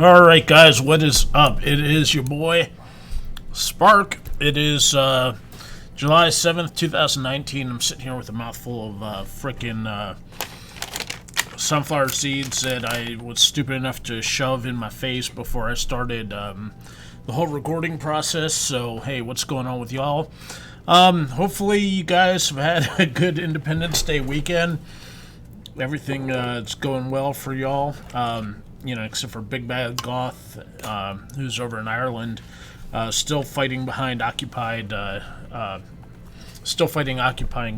Alright guys, what is up? It is your boy Spark. It is July 7th, 2019. I'm sitting here with a mouthful of frickin' sunflower seeds that I was stupid enough to shove in my face before I started the whole recording process. So hey, what's going on with y'all? Hopefully you guys have had a good Independence Day weekend. Everything is going well for y'all. Except for Big Bad Goth, who's over in Ireland, still fighting behind occupying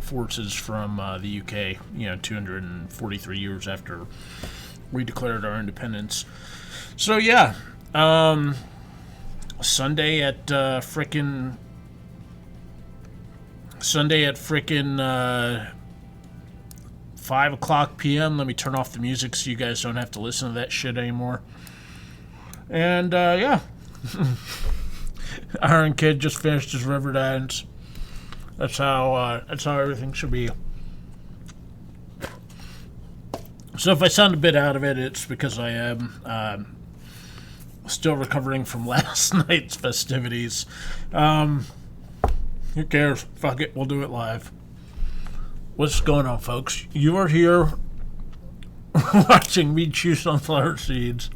forces from the UK. 243 years after we declared our independence. So yeah, Sunday at frickin' 5 o'clock p.m. Let me turn off the music so you guys don't have to listen to that shit anymore. And, yeah. Iron Kid just finished his River Dance. That's how everything should be. So if I sound a bit out of it, it's because I am still recovering from last night's festivities. Who cares? Fuck it, we'll do it live. What's going on, folks? You are here watching me chew sunflower seeds.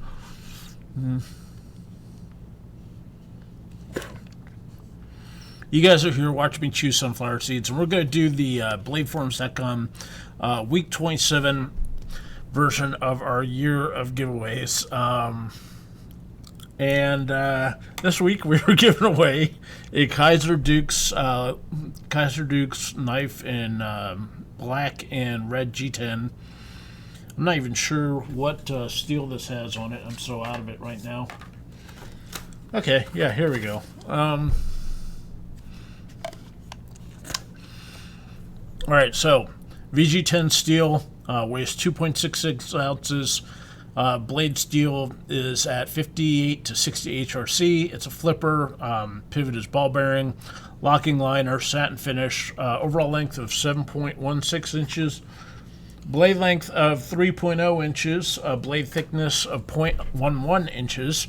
You guys are here watching me chew sunflower seeds, and we're going to do the bladeforms.com week 27 version of our year of giveaways. And this week we were giving away a Kizer Dukes knife in black and red G10. I'm not even sure what steel this has on it. I'm so out of it right now. Okay, yeah, here we go. Alright, so VG10 steel weighs 2.66 ounces. Blade steel is at 58 to 60 HRC. It's a flipper. Pivot is ball bearing. Locking liner, satin finish. Overall length of 7.16 inches. Blade length of 3.0 inches. Blade thickness of 0.11 inches.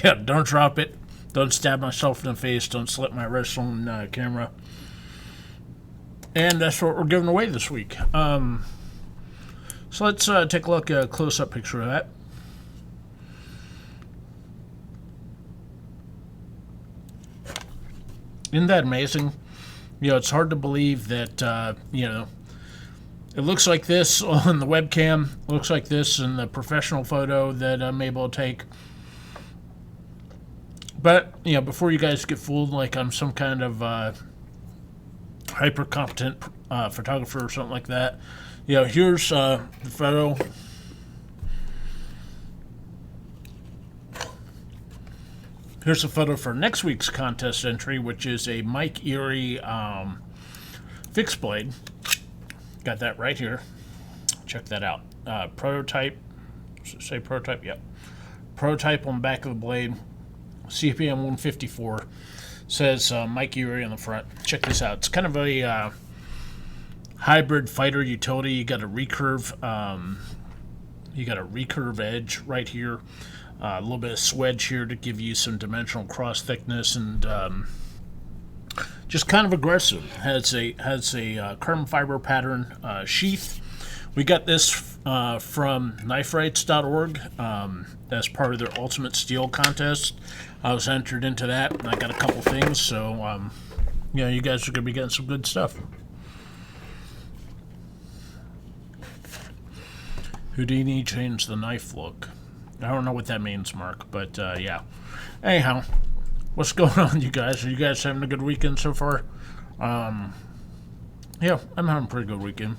Yeah, don't drop it. Don't stab myself in the face. Don't slip my wrist on camera. And that's what we're giving away this week. So let's take a look at a close-up picture of that. Isn't that amazing? It's hard to believe that, it looks like this on the webcam, looks like this in the professional photo that I'm able to take. But, before you guys get fooled like I'm some kind of hyper-competent photographer or something like that, here's the photo. Here's a photo for next week's contest entry, which is a Mike Erie fixed blade. Got that right here. Check that out. Prototype. Say prototype? Yep. Prototype on the back of the blade. CPM 154. Says Mike Erie on the front. Check this out. It's kind of a hybrid fighter utility. You got a recurve edge right here, a little bit of swedge here to give you some dimensional cross thickness, and just kind of aggressive. Has a carbon fiber pattern sheath. We got this from kniferights.org as part of their Ultimate Steel contest. I was entered into that, and I got a couple things, so you guys are going to be getting some good stuff. Houdini changed the knife look. I don't know what that means, Mark, but yeah. Anyhow, what's going on, you guys? Are you guys having a good weekend so far? Yeah, I'm having a pretty good weekend.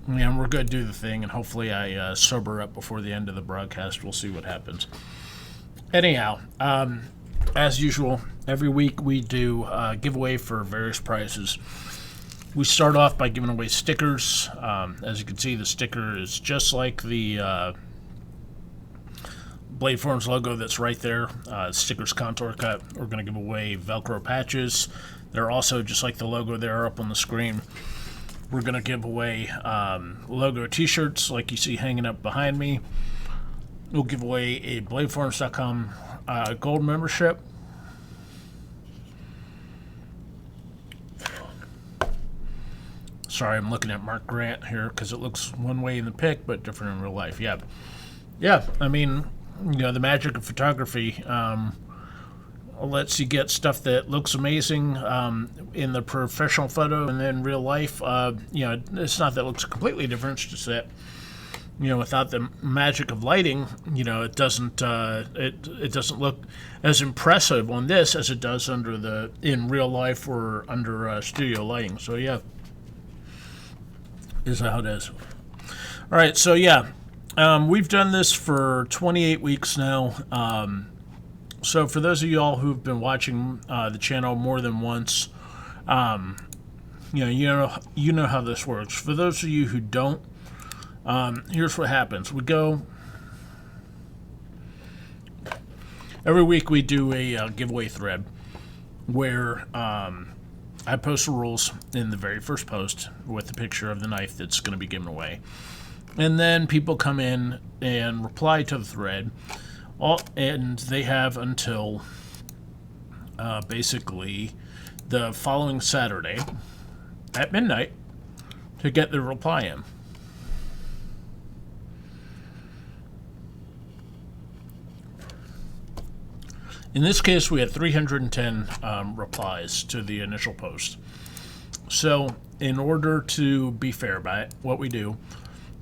Yeah, we're going to do the thing, and hopefully I sober up before the end of the broadcast. We'll see what happens. Anyhow, as usual, every week we do a giveaway for various prizes. We start off by giving away stickers. As you can see, the sticker is just like the Bladeforms logo that's right there. Stickers contour cut. We're going to give away Velcro patches. They're also just like the logo there up on the screen. We're going to give away logo t-shirts like you see hanging up behind me. We'll give away a bladeforms.com gold membership. Sorry, I'm looking at Mark Grant here because it looks one way in the pic, but different in real life. Yeah. I mean, the magic of photography lets you get stuff that looks amazing in the professional photo, and then real life, it's not that it looks completely different. It's just that, without the magic of lighting, it doesn't it doesn't look as impressive on this as it does in real life or under studio lighting. So yeah. Is how it is. All right, so yeah, we've done this for 28 weeks now. So for those of you all who've been watching the channel more than once, you know how this works. For those of you who don't, here's what happens. We go every week. We do a giveaway thread where I post the rules in the very first post with the picture of the knife that's going to be given away. And then people come in and reply to the thread. And they have until basically the following Saturday at midnight to get their reply in. In this case, we had 310 replies to the initial post. So in order to be fair by it, what we do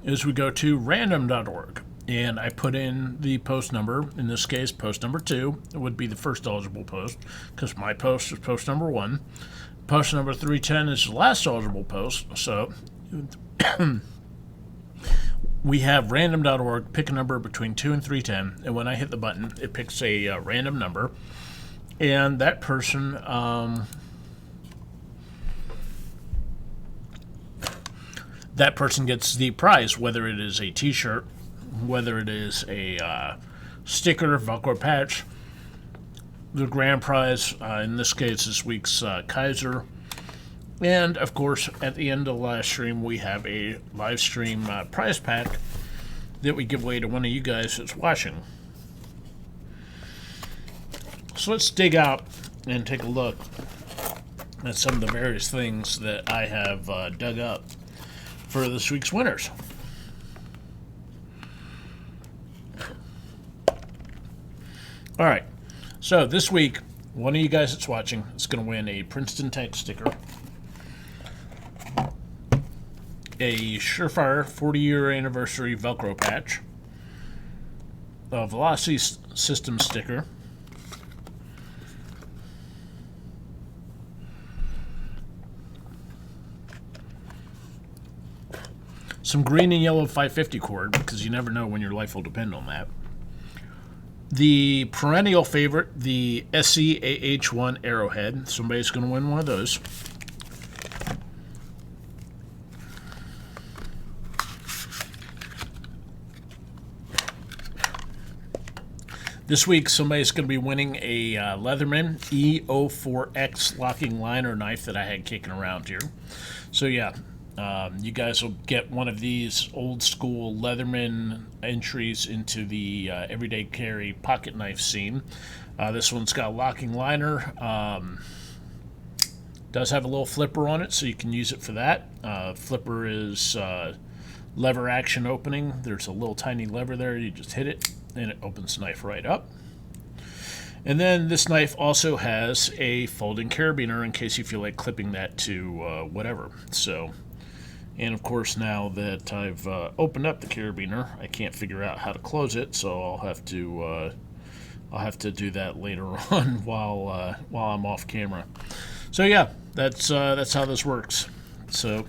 is we go to random.org, and I put in the post number. In this case, post number 2 would be the first eligible post, because my post is post number 1. Post number 310 is the last eligible post. So we have random.org pick a number between 2 and 310, and when I hit the button, it picks a random number, and that person gets the prize, whether it is a t-shirt, whether it is a sticker, Velcro patch. The grand prize, in this case, this week's Kizer. And, of course, at the end of the last stream, we have a live stream prize pack that we give away to one of you guys that's watching. So let's dig out and take a look at some of the various things that I have dug up for this week's winners. All right. So this week, one of you guys that's watching is going to win a Princeton Tank sticker, a Surefire 40-year anniversary Velcro patch, a Velocity System sticker, some green and yellow 550 cord, because you never know when your life will depend on that, the perennial favorite, the SCAH1 Arrowhead. Somebody's going to win one of those. This week, somebody's going to be winning a Leatherman E04X locking liner knife that I had kicking around here. So yeah, you guys will get one of these old school Leatherman entries into the everyday carry pocket knife scene. This one's got a locking liner. Does have a little flipper on it, so you can use it for that. Flipper is lever action opening. There's a little tiny lever there. You just hit it, and it opens the knife right up. And then this knife also has a folding carabiner in case you feel like clipping that to whatever. So, and of course, now that I've opened up the carabiner, I can't figure out how to close it, so I'll have to do that later on while I'm off camera. So yeah, that's how this works. So,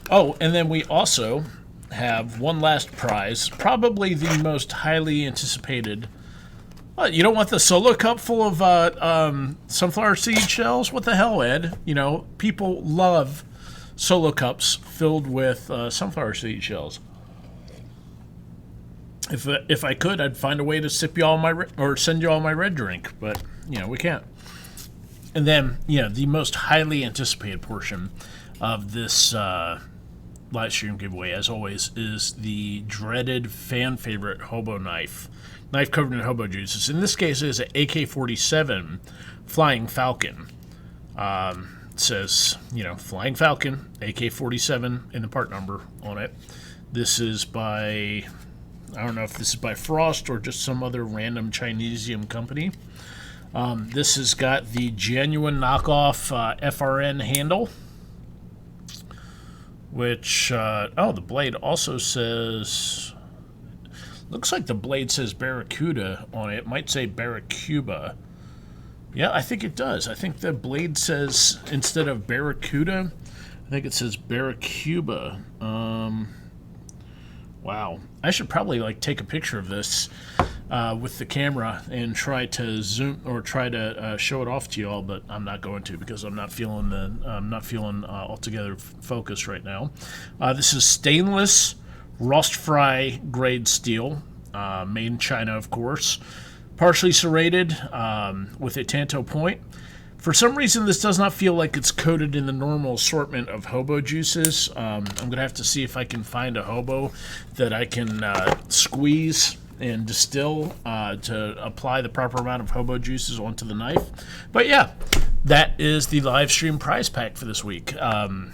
oh, and then we also have one last prize, probably the most highly anticipated. What, you don't want the solo cup full of sunflower seed shells? What the hell, Ed? People love solo cups filled with sunflower seed shells. If I could, I'd find a way to send you all my red drink, but we can't. And then the most highly anticipated portion of this live stream giveaway, as always, is the dreaded fan favorite hobo knife. Knife covered in hobo juices. In this case, it is an AK-47 Flying Falcon. It says, Flying Falcon, AK-47, and the part number on it. This is by, I don't know if this is by Frost or just some other random Chinesium company. This has got the genuine knockoff FRN handle, which, the blade also says, looks like the blade says Barracuda on it. It might say Barracuba. Yeah, I think it does. I think the blade says, instead of Barracuda, I think it says Barracuba. Wow. I should probably, take a picture of this with the camera and try to zoom or try to show it off to you all, but I'm not going to because I'm not feeling altogether focused right now. This is stainless rust fry grade steel, made in China, of course, partially serrated with a tanto point. For some reason, this does not feel like it's coated in the normal assortment of hobo juices. I'm going to have to see if I can find a hobo that I can squeeze and distill to apply the proper amount of hobo juices onto the knife. But yeah, that is the live stream prize pack for this week. Leatherman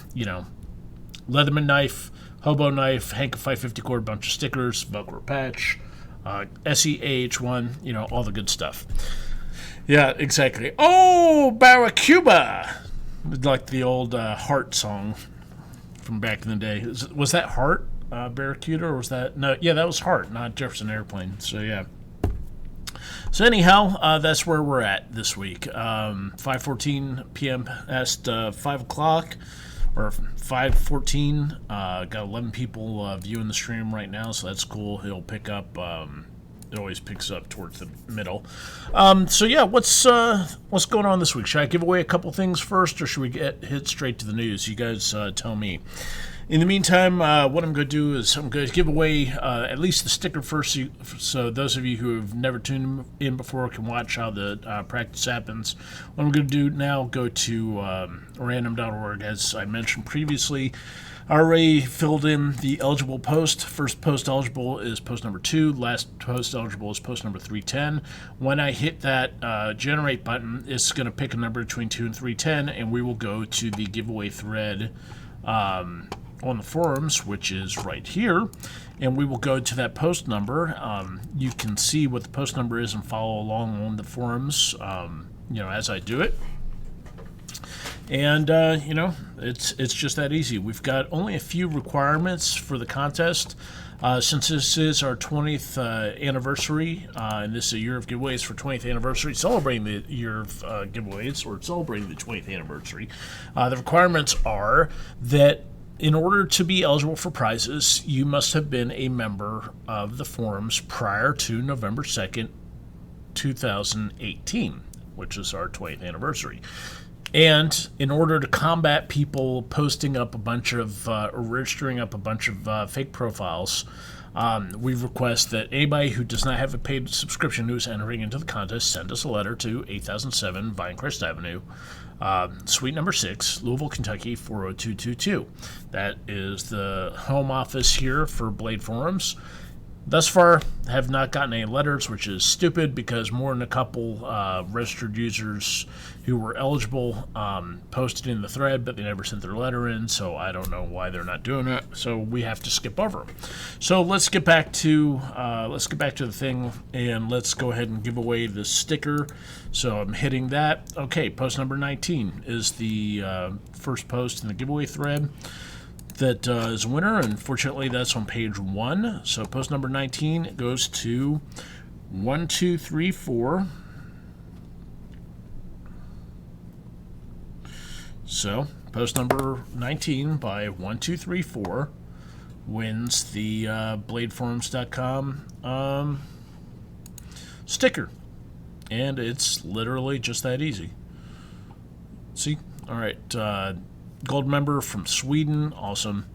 knife, hobo knife, Hank 550 cord, bunch of stickers, Velcro patch, SEAH1, all the good stuff. Yeah, exactly. Oh, Barracuda! Like the old Heart song from back in the day. Was that Heart, Barracuda, or was that... No, yeah, that was Heart, not Jefferson Airplane. So, yeah. So, anyhow, that's where we're at this week. 5:14 p.m. past 5 o'clock, or 5:14. Got 11 people viewing the stream right now, so that's cool. He'll pick up... It always picks up towards the middle. So yeah, what's going on this week? Should I give away a couple things first, or should we hit straight to the news? You guys tell me. In the meantime, what I'm going to do is I'm going to give away at least the sticker first, so those of you who have never tuned in before can watch how the practice happens. What I'm going to do now, go to random.org, as I mentioned previously. I already filled in the eligible post. First post eligible is post number 2. Last post eligible is post number 310. When I hit that generate button, it's going to pick a number between 2 and 310, and we will go to the giveaway thread on the forums, which is right here, and we will go to that post number. You can see what the post number is and follow along on the forums, as I do it. And, it's just that easy. We've got only a few requirements for the contest. Since this is our 20th anniversary, and this is a year of giveaways for 20th anniversary, celebrating the year of giveaways, or celebrating the 20th anniversary, the requirements are that in order to be eligible for prizes, you must have been a member of the forums prior to November 2nd, 2018, which is our 20th anniversary. And in order to combat people posting up a bunch of, or registering up a bunch of fake profiles, we request that anybody who does not have a paid subscription who is entering into the contest send us a letter to 8007 Vinecrest Avenue, Suite number 6, Louisville, Kentucky, 40222. That is the home office here for Blade Forums. Thus far, have not gotten any letters, which is stupid because more than a couple registered users who were eligible posted in the thread, but they never sent their letter in, so I don't know why they're not doing it. So we have to skip over them. So let's get back to the thing, and let's go ahead and give away the sticker. So I'm hitting that. Okay, post number 19 is the first post in the giveaway thread. That is a winner. Unfortunately, that's on page 1. So post number 19 goes to 1234. So post number 19 by 1234 wins the bladeforums.com sticker. And it's literally just that easy. See? All right. Gold member from Sweden, awesome.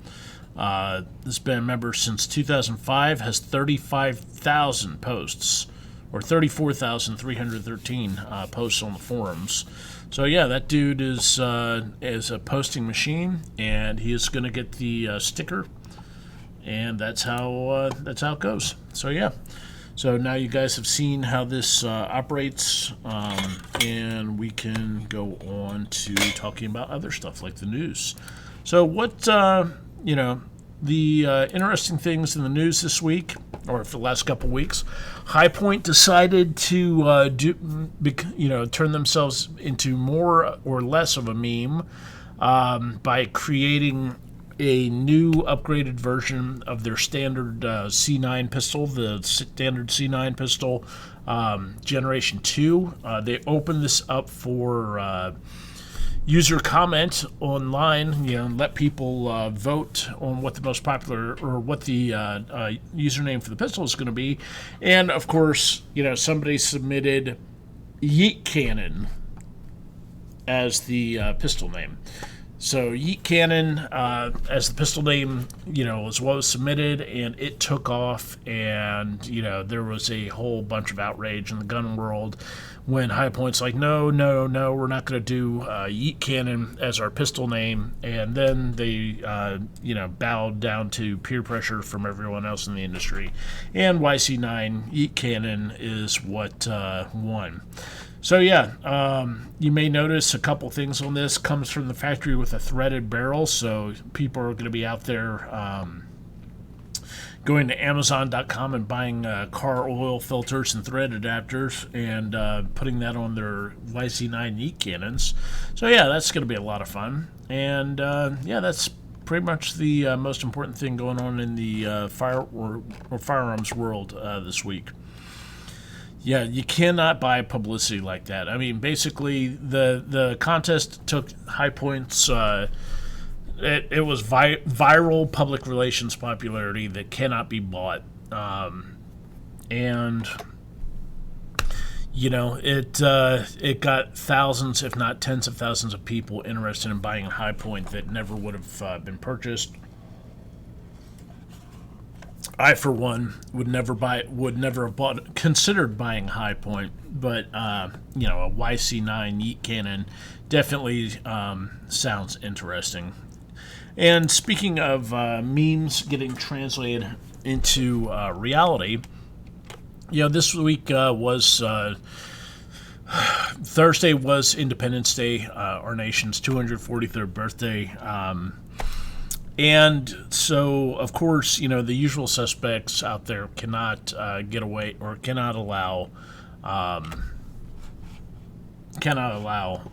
This has been a member since 2005, has 35,000 posts or 34,313 posts on the forums. So yeah, that dude is a posting machine, and he is going to get the sticker, and that's how it goes. So yeah, so now you guys have seen how this operates, and we can go on to talking about other stuff like the news. So what the interesting things in the news this week, or for the last couple weeks, High Point decided to turn themselves into more or less of a meme by creating a new upgraded version of their standard C9 pistol, the standard C9 pistol, Generation 2. They opened this up for user comment online, let people vote on what the most popular, or what the username for the pistol is going to be. And of course, somebody submitted Yeet Cannon as the pistol name. So Yeet Cannon as the pistol name, was what was submitted, and it took off, and there was a whole bunch of outrage in the gun world when High Point's like, no, we're not going to do Yeet Cannon as our pistol name, and then they bowed down to peer pressure from everyone else in the industry, and YC9 Yeet Cannon is what won. So yeah, you may notice a couple things on this. Comes from the factory with a threaded barrel, so people are going to be out there going to Amazon.com and buying car oil filters and thread adapters and putting that on their YC9 Yeet Cannons. So yeah, that's going to be a lot of fun. And that's pretty much the most important thing going on in the firearms world this week. Yeah, you cannot buy publicity like that. I mean, basically, the contest took High Point's. It was viral public relations popularity that cannot be bought, and it got thousands, if not tens of thousands, of people interested in buying a High Point that never would have been purchased. I, for one, would never have considered buying High Point, but a YC9 Yeet Cannon definitely sounds interesting. And speaking of memes getting translated into reality, this week was Thursday was Independence Day, our nation's 243rd birthday. And so, of course, the usual suspects out there cannot get away, or cannot allow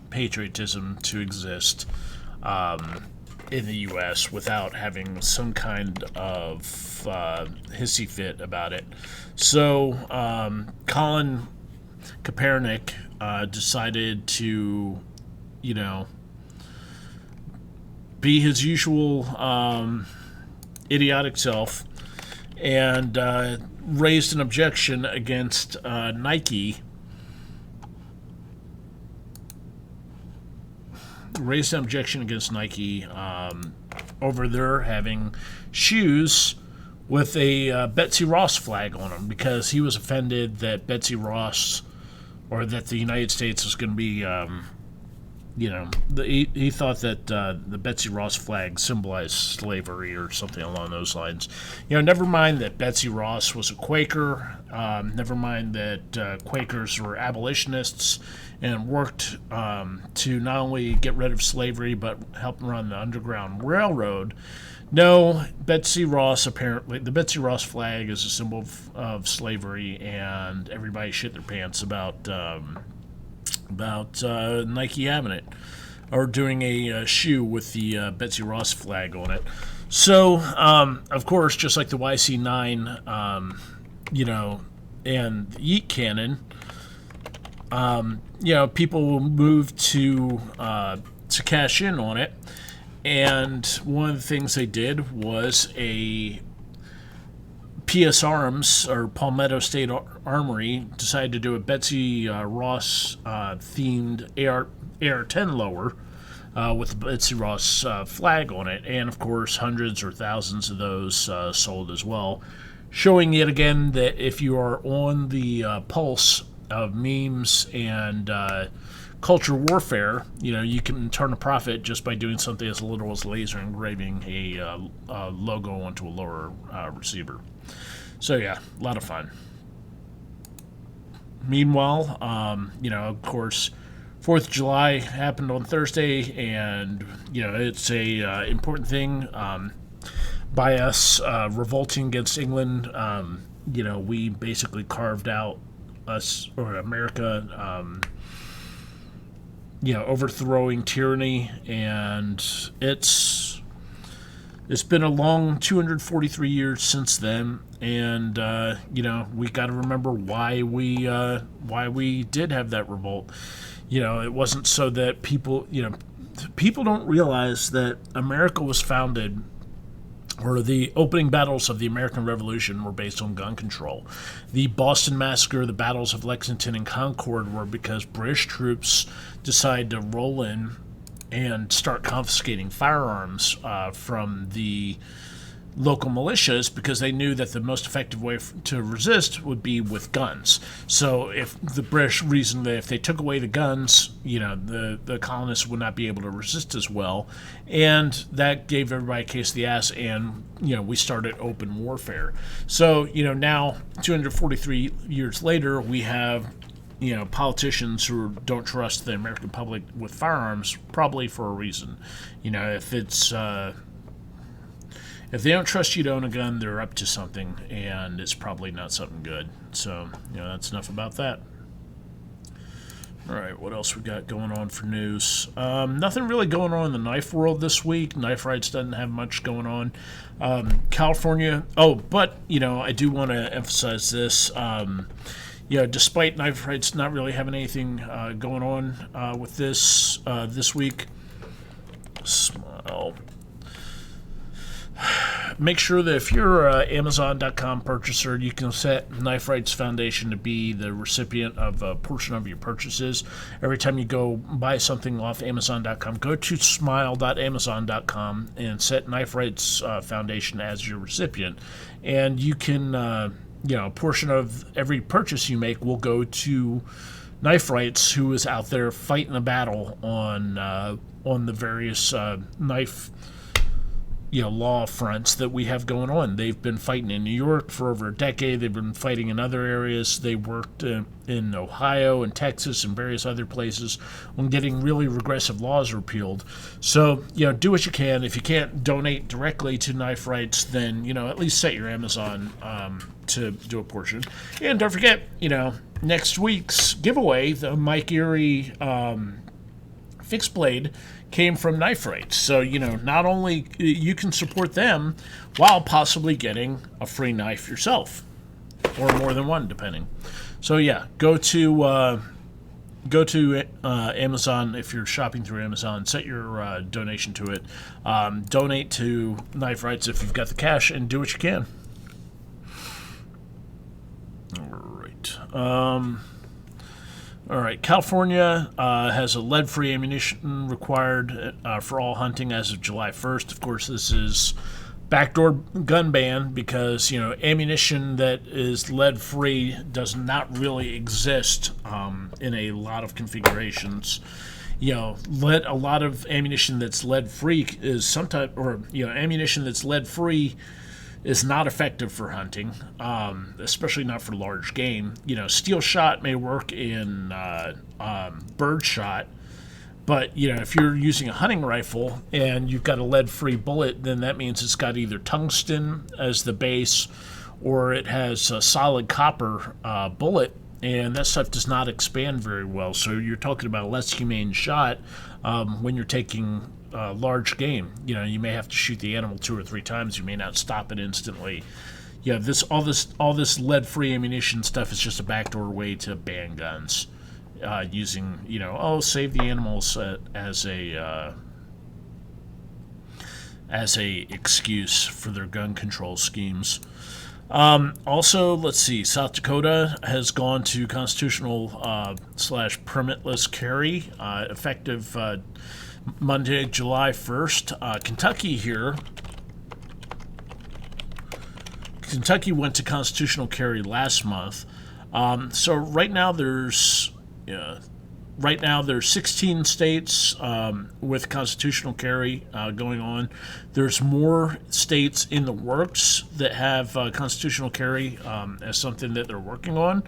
patriotism to exist in the U.S. without having some kind of hissy fit about it. So, Colin Kaepernick decided to, be his usual idiotic self, and raised an objection against Nike. Over there having shoes with a Betsy Ross flag on them, because he was offended that Betsy Ross, or that the United States was going to be he thought that the Betsy Ross flag symbolized slavery or something along those lines. Never mind that Betsy Ross was a Quaker. Never mind that Quakers were abolitionists and worked to not only get rid of slavery but help run the Underground Railroad. No, the Betsy Ross flag is a symbol of slavery, and everybody shit their pants about Nike having it, or doing a shoe with the Betsy Ross flag on it. So, of course, just like the YC9, and the Yeet Cannon, people moved to cash in on it. And one of the things they did was a PS Arms, or Palmetto State Armory, decided to do a Betsy Ross themed AR-10 lower with the Betsy Ross flag on it, and of course hundreds or thousands of those sold as well. showing yet again that if you are on the pulse of memes and culture warfare, you can turn a profit just by doing something as little as laser engraving a logo onto a lower receiver. So yeah, a lot of fun. Meanwhile, of course, 4th of July happened on Thursday, and it's a important thing by us revolting against England. We basically carved out us, or America, overthrowing tyranny, and it's been a long 243 years since then, and we got to remember why we did have that revolt. It wasn't so that people don't realize that America was founded, or the opening battles of the American Revolution were based on gun control. The Boston Massacre, the battles of Lexington and Concord were because British troops decided to roll in and start confiscating firearms from the local militias, because they knew that the most effective way to resist would be with guns. So if the British reasoned that if they took away the guns, the colonists would not be able to resist as well, and that gave everybody a case of the ass, and we started open warfare. So now 243 years later, we have politicians who don't trust the American public with firearms, probably for a reason. If they don't trust you to own a gun, they're up to something, and it's probably not something good. So, that's enough about that. All right, what else we got going on for news? Nothing really going on in the knife world this week. Knife Rights doesn't have much going on. California. Oh, but I do want to emphasize this. Despite Knife Rights not really having anything going on with this week, smile. Make sure that if you're an Amazon.com purchaser, you can set Knife Rights Foundation to be the recipient of a portion of your purchases. Every time you go buy something off Amazon.com, go to smile.amazon.com and set Knife Rights Foundation as your recipient. And you can, a portion of every purchase you make will go to Knife Rights, who is out there fighting the battle on the various knife law fronts that we have going on. They've been fighting in New York for over a decade. They've been fighting in other areas. They worked in Ohio and Texas and various other places on getting really regressive laws repealed. So, do what you can. If you can't donate directly to Knife Rights, then, at least set your Amazon to do a portion. And don't forget, next week's giveaway, the Mike Erie fixed blade, came from Knife Rights. So, not only you can support them while possibly getting a free knife yourself, or more than one, depending. So, yeah, go to Amazon if you're shopping through Amazon. Set your donation to it. Donate to Knife Rights if you've got the cash, and do what you can. All right. California has a lead-free ammunition required for all hunting as of July 1st. Of course, this is backdoor gun ban because, ammunition that is lead-free does not really exist in a lot of configurations. A lot of ammunition that's lead-free is sometimes, or, ammunition that's lead-free is not effective for hunting, especially not for large game. Steel shot may work in bird shot, but if you're using a hunting rifle and you've got a lead-free bullet, then that means it's got either tungsten as the base, or it has a solid copper bullet, and that stuff does not expand very well. So you're talking about a less humane shot when you're taking large game. You may have to shoot the animal 2 or 3 times. You may not stop it instantly. All this lead-free ammunition stuff is just a backdoor way to ban guns, using save the animals as a excuse for their gun control schemes. Also, let's see, South Dakota has gone to constitutional / permitless carry effective Monday, July 1st. Kentucky here Kentucky went to constitutional carry last month. So right now there's 16 states with constitutional carry going on. There's more states in the works that have constitutional carry as something that they're working on.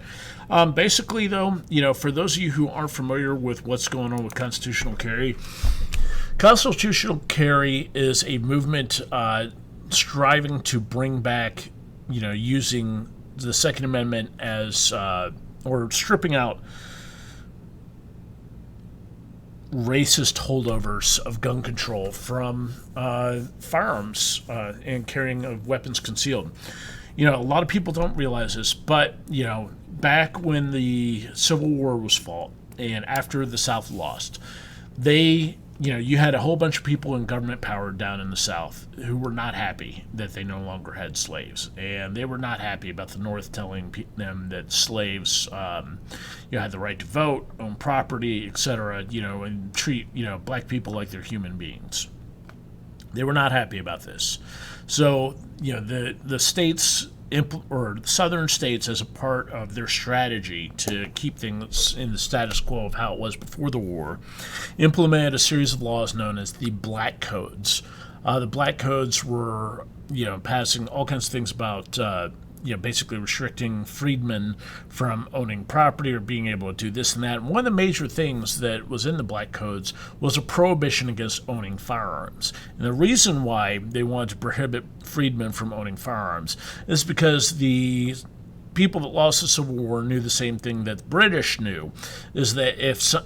Basically, though, for those of you who aren't familiar with what's going on with constitutional carry is a movement striving to bring back, using the Second Amendment as, or stripping out racist holdovers of gun control from firearms and carrying of weapons concealed. A lot of people don't realize this, but, back when the Civil War was fought and after the South lost, you had a whole bunch of people in government power down in the South who were not happy that they no longer had slaves. And they were not happy about the North telling them that slaves had the right to vote, own property, etc., and treat, black people like they're human beings. They were not happy about this. So, the states, or southern states, as a part of their strategy to keep things in the status quo of how it was before the war, implemented a series of laws known as the Black Codes. The Black Codes were, passing all kinds of things about, basically restricting freedmen from owning property or being able to do this and that. And one of the major things that was in the Black Codes was a prohibition against owning firearms. And the reason why they wanted to prohibit freedmen from owning firearms is because the people that lost the Civil War knew the same thing that the British knew, is that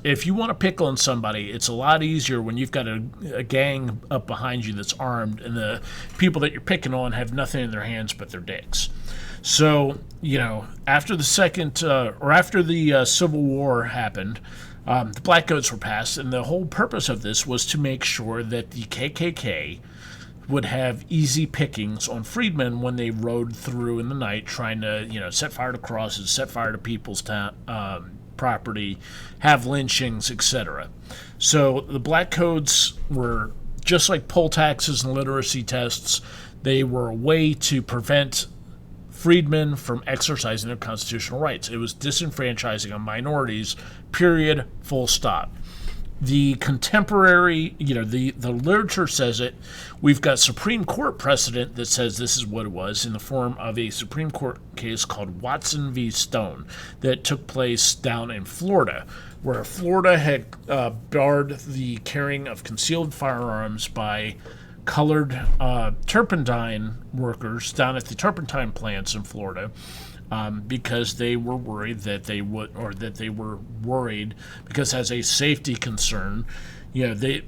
if you want to pick on somebody, it's a lot easier when you've got a gang up behind you that's armed and the people that you're picking on have nothing in their hands but their dicks. So, after the Civil War happened, the Black Codes were passed, and the whole purpose of this was to make sure that the KKK would have easy pickings on freedmen when they rode through in the night trying to, set fire to crosses, set fire to people's property, have lynchings, etc. So the Black Codes were just like poll taxes and literacy tests. They were a way to prevent freedmen from exercising their constitutional rights. It was disenfranchising of minorities, period, full stop. The contemporary, the literature says it. We've got Supreme Court precedent that says this is what it was in the form of a Supreme Court case called Watson v. Stone that took place down in Florida, where Florida had barred the carrying of concealed firearms by colored turpentine workers down at the turpentine plants in Florida because they were worried because as a safety concern,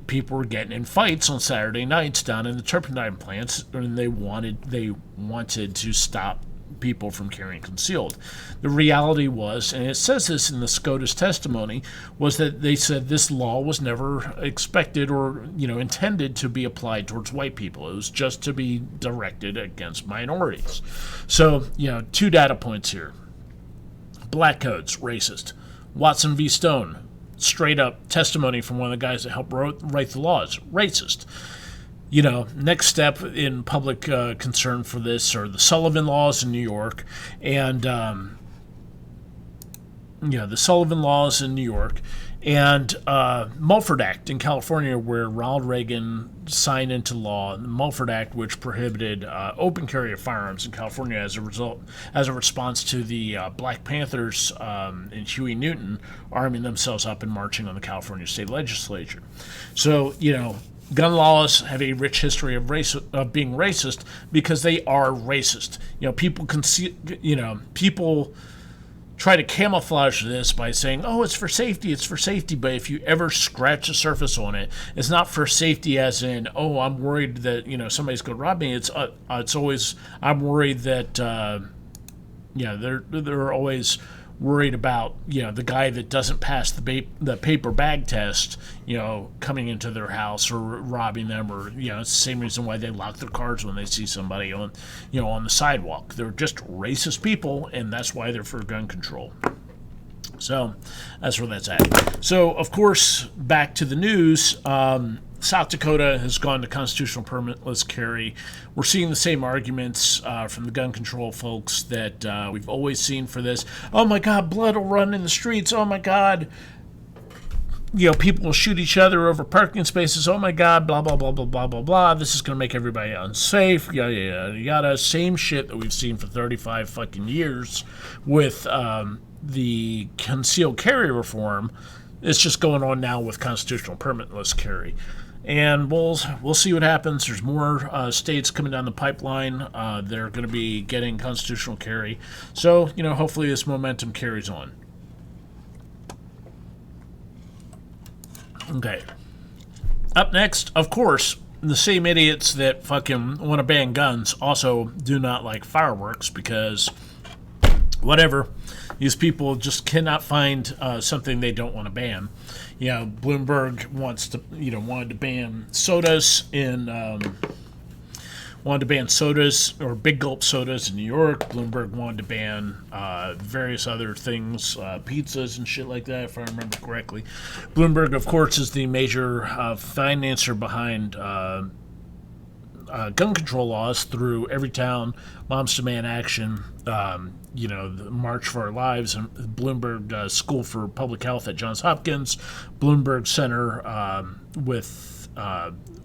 people were getting in fights on Saturday nights down in the turpentine plants, and they wanted to stop people from carrying concealed. The reality was, and it says this in the SCOTUS testimony, was that they said this law was never expected or intended to be applied towards white people. It was just to be directed against minorities. So, two data points here. Black Codes, racist. Watson v. Stone, straight up testimony from one of the guys that helped write the laws, racist. Next step in public concern for this are the Sullivan Laws in New York, and the Sullivan Laws in New York, and Mulford Act in California, where Ronald Reagan signed into law the Mulford Act, which prohibited open carry of firearms in California as a response to the Black Panthers and Huey Newton arming themselves up and marching on the California state legislature. So, gun laws have a rich history of being racist because they are racist. People try to camouflage this by saying, "Oh, it's for safety, but if you ever scratch the surface on it, it's not for safety as in, "Oh, I'm worried that, somebody's going to rob me." It's always, I'm worried that they're always worried about, the guy that doesn't pass the paper bag test, coming into their house or robbing them, or, it's the same reason why they lock their cars when they see somebody on the sidewalk. They're just racist people, and that's why they're for gun control. So that's where that's at. So, of course, back to the news. South Dakota has gone to constitutional permitless carry. We're seeing the same arguments from the gun control folks that we've always seen for this. Oh my God, blood will run in the streets. Oh my God, people will shoot each other over parking spaces. Oh my God, blah, blah, blah, blah, blah, blah, blah. This is going to make everybody unsafe. Yada. Same shit that we've seen for 35 fucking years with the concealed carry reform. It's just going on now with constitutional permitless carry. And we'll see what happens. There's more states coming down the pipeline. They're going to be getting constitutional carry. So, hopefully this momentum carries on. Okay. Up next, of course, the same idiots that fucking want to ban guns also do not like fireworks because whatever. These people just cannot find something they don't want to ban. Bloomberg wanted to ban sodas or big gulp sodas in New York. Bloomberg wanted to ban various other things, pizzas and shit like that, if I remember correctly. Bloomberg, of course, is the major financer behind gun control laws through Everytown, Moms Demand Action, the March for Our Lives, and Bloomberg School for Public Health at Johns Hopkins, Bloomberg Center with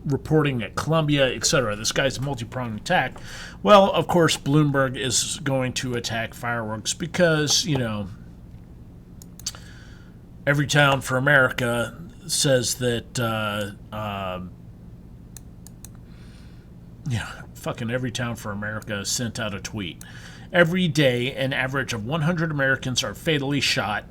reporting at Columbia, etc. This guy's a multi-pronged attack. Well, of course, Bloomberg is going to attack fireworks because, Everytown for America says that fucking Everytown for America sent out a tweet. Every day, an average of 100 Americans are fatally shot.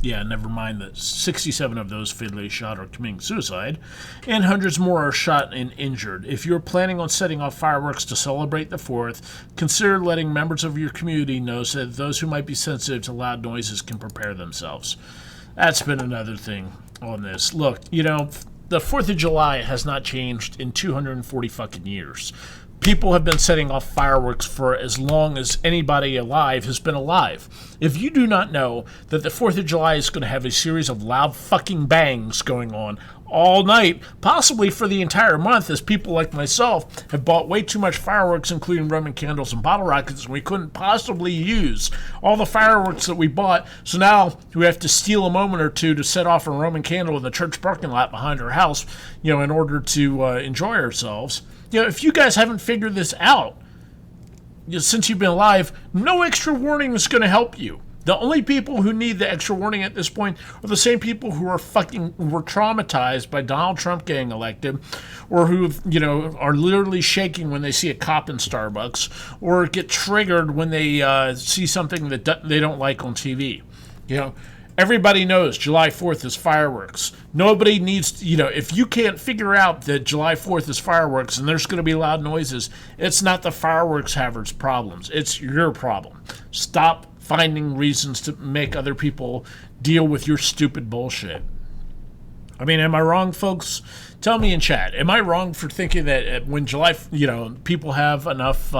Yeah, never mind that 67 of those fatally shot are committing suicide, and hundreds more are shot and injured. If you're planning on setting off fireworks to celebrate the 4th, consider letting members of your community know so that those who might be sensitive to loud noises can prepare themselves. That's been another thing on this. Look, the 4th of July has not changed in 240 fucking years. People have been setting off fireworks for as long as anybody alive has been alive. If you do not know that the 4th of July is going to have a series of loud fucking bangs going on all night, possibly for the entire month, as people like myself have bought way too much fireworks, including Roman candles and bottle rockets, and we couldn't possibly use all the fireworks that we bought, so now we have to steal a moment or two to set off a Roman candle in the church parking lot behind our house, in order to enjoy ourselves. If you guys haven't figured this out, since you've been alive, no extra warning is going to help you. The only people who need the extra warning at this point are the same people who were traumatized by Donald Trump getting elected, or who, are literally shaking when they see a cop in Starbucks, or get triggered when they see something that they don't like on TV. Everybody knows July 4th is fireworks. Nobody needs, if you can't figure out that July 4th is fireworks and there's going to be loud noises, it's not the fireworks havers' problems. It's your problem. Stop finding reasons to make other people deal with your stupid bullshit. I mean, am I wrong, folks? Tell me in chat. Am I wrong for thinking that when July, people have enough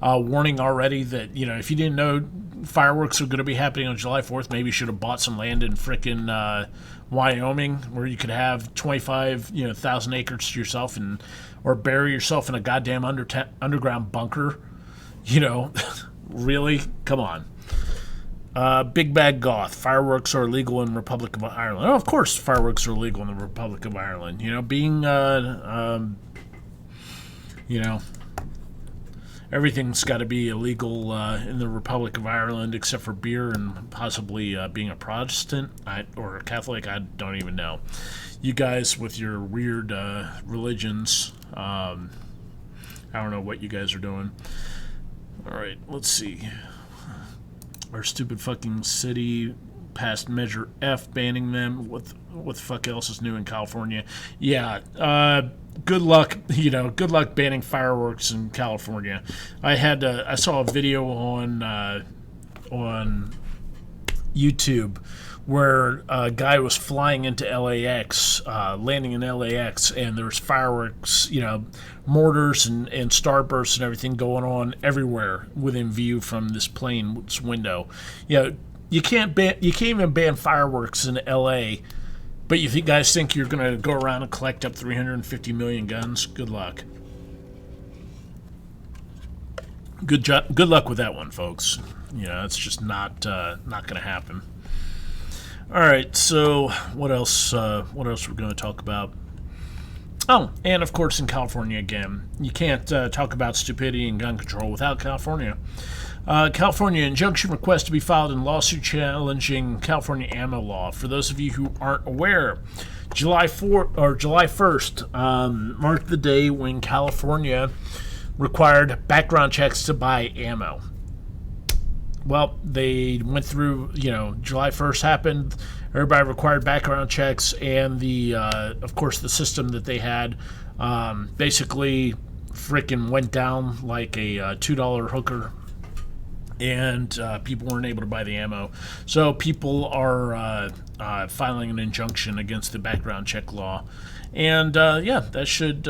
warning already that, if you didn't know fireworks are going to be happening on July 4th, maybe you should have bought some land in frickin' Wyoming where you could have 25,000 acres to yourself or bury yourself in a goddamn underground bunker. Really? Come on. Big Bag Goth. Fireworks are illegal in Republic of Ireland. Oh, of course fireworks are illegal in the Republic of Ireland. Everything's got to be illegal in the Republic of Ireland except for beer and possibly being a Protestant or a Catholic. I don't even know. You guys with your weird religions, I don't know what you guys are doing. All right, let's see. Our stupid fucking city passed Measure F banning them. What the fuck else is new in California? Yeah, good luck, good luck banning fireworks in California. I saw a video on YouTube where a guy was flying into LAX, landing in LAX, and there's fireworks, mortars and starbursts and everything going on everywhere within view from this plane's window. You can't even ban fireworks in LA But you guys think you're going to go around and collect up 350 million guns? Good luck. Good luck with that one, folks. You know, it's just not going to happen. All right, so what else? What else we're going to talk about? Oh, and of course in California again. You can't talk about stupidity and gun control without California. California injunction request to be filed in lawsuit challenging California ammo law. For those of you who aren't aware, July 1st marked the day when California required background checks to buy ammo. Well, they went through, July 1st happened, everybody required background checks, and of course, the system that they had basically freaking went down like a $2 hooker, and people weren't able to buy the ammo. So people are filing an injunction against the background check law. And, that should...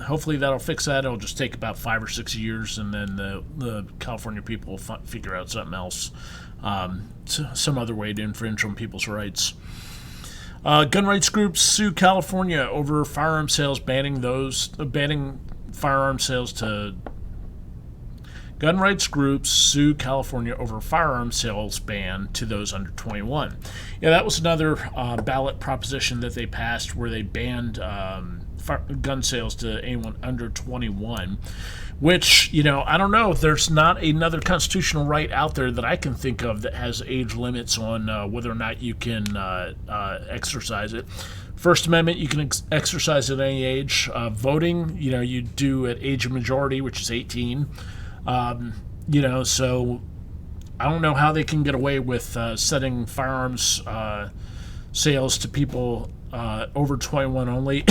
hopefully that'll fix that. It'll just take about 5 or 6 years, and then the California people will figure out something else, some other way to infringe on people's rights. Gun rights groups sue California over firearm sales, banning firearm sales to. Gun rights groups sue California over firearm sales ban to those under 21. Yeah, that was another ballot proposition that they passed where they banned gun sales to anyone under 21, which, I don't know. There's not another constitutional right out there that I can think of that has age limits on whether or not you can exercise it. First Amendment, you can exercise at any age. Voting, you do at age of majority, which is 18. So I don't know how they can get away with setting firearms sales to people over 21 only.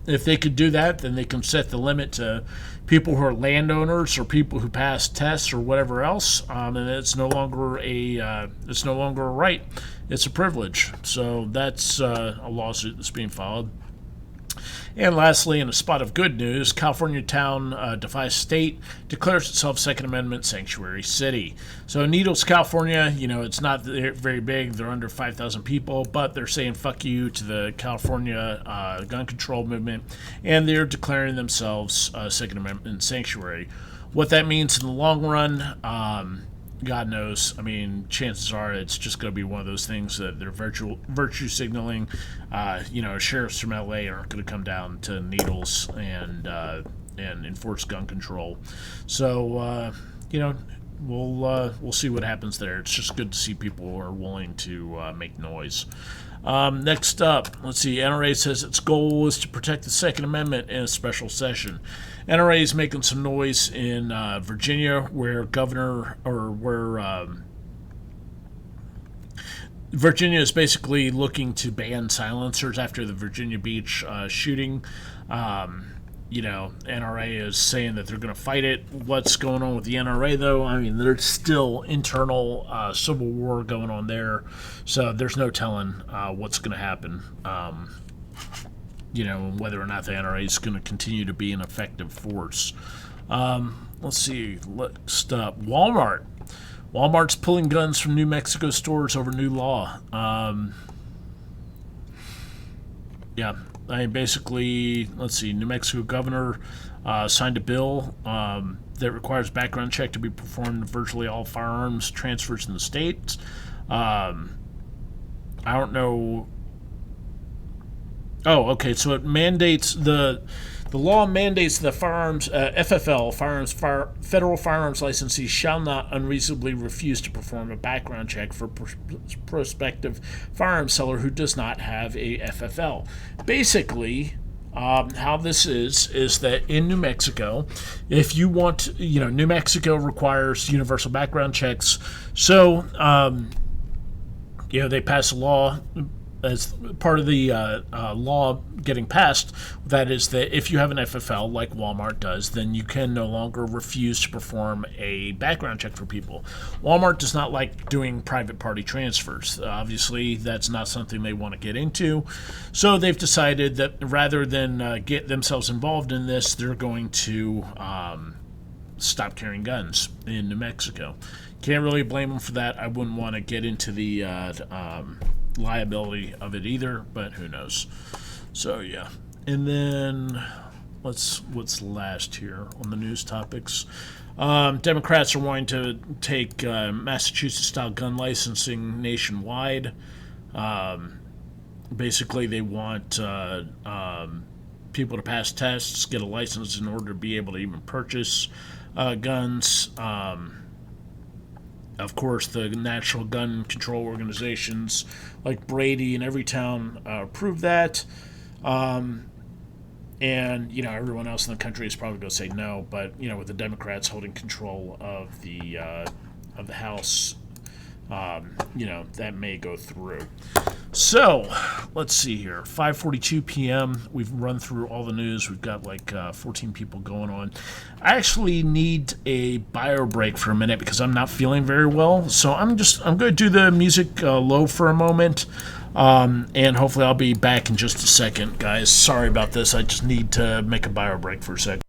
If they could do that, then they can set the limit to people who are landowners or people who pass tests or whatever else, and it's no longer a right. It's a privilege. So that's a lawsuit that's being filed. And lastly, in a spot of good news, California town defies state, declares itself Second Amendment sanctuary city. So Needles, California, it's not very big. They're under 5,000 people, but they're saying fuck you to the California gun control movement, and they're declaring themselves Second Amendment sanctuary. What that means in the long run, God knows. I mean, chances are it's just going to be one of those things that they're virtue signaling. Sheriffs from LA aren't going to come down to Needles and enforce gun control. So, we'll see what happens there. It's just good to see people who are willing to make noise. Next up, let's see. NRA says its goal is to protect the Second Amendment in a special session. NRA is making some noise in Virginia, where Virginia is basically looking to ban silencers after the Virginia Beach shooting. NRA is saying that they're going to fight it. What's going on with the NRA, though? I mean, there's still internal civil war going on there, so there's no telling what's going to happen. Whether or not the NRA is going to continue to be an effective force. Let's see. Next up, Walmart. Walmart's pulling guns from New Mexico stores over new law. Basically, let's see, New Mexico governor signed a bill that requires background check to be performed in virtually all firearms transfers in the state. I don't know. Oh, okay, so it mandates the law mandates the firearms, FFL, federal firearms licensees shall not unreasonably refuse to perform a background check for prospective firearms seller who does not have a FFL. Basically, how this is that in New Mexico, if you want, New Mexico requires universal background checks. So, they pass a law as part of the law getting passed, that is that if you have an FFL like Walmart does, then you can no longer refuse to perform a background check for people. Walmart does not like doing private party transfers. Obviously, that's not something they want to get into. So they've decided that rather than get themselves involved in this, they're going to stop carrying guns in New Mexico. Can't really blame them for that. I wouldn't want to get into the liability of it either, but who knows. So yeah. And then what's last here on the news topics. Democrats are wanting to take Massachusetts-style gun licensing nationwide. Basically, they want people to pass tests, get a license in order to be able to even purchase guns. Of course, the national gun control organizations like Brady in every town approve that. And, everyone else in the country is probably going to say no, but, with the Democrats holding control of the House, that may go through. So, let's see here. 5:42 p.m. We've run through all the news. We've got 14 people going on. I actually need a bio break for a minute because I'm not feeling very well. So I'm going to do the music low for a moment. And hopefully I'll be back in just a second, guys. Sorry about this. I just need to make a bio break for a second.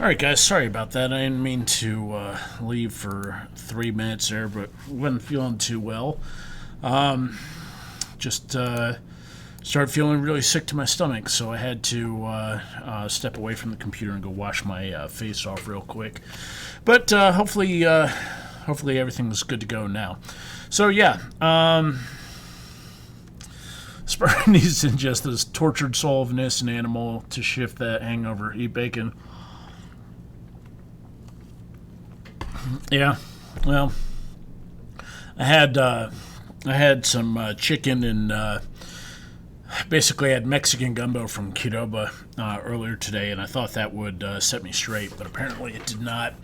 All right, guys. Sorry about that. I didn't mean to leave for 3 minutes there, but wasn't feeling too well. Just started feeling really sick to my stomach, so I had to step away from the computer and go wash my face off real quick. But hopefully everything's good to go now. So yeah. Spur needs to ingest this tortured soul of an innocent animal to shift that hangover. Eat bacon. Yeah, well, I had some chicken and basically had Mexican gumbo from Qdoba earlier today, and I thought that would set me straight, but apparently it did not.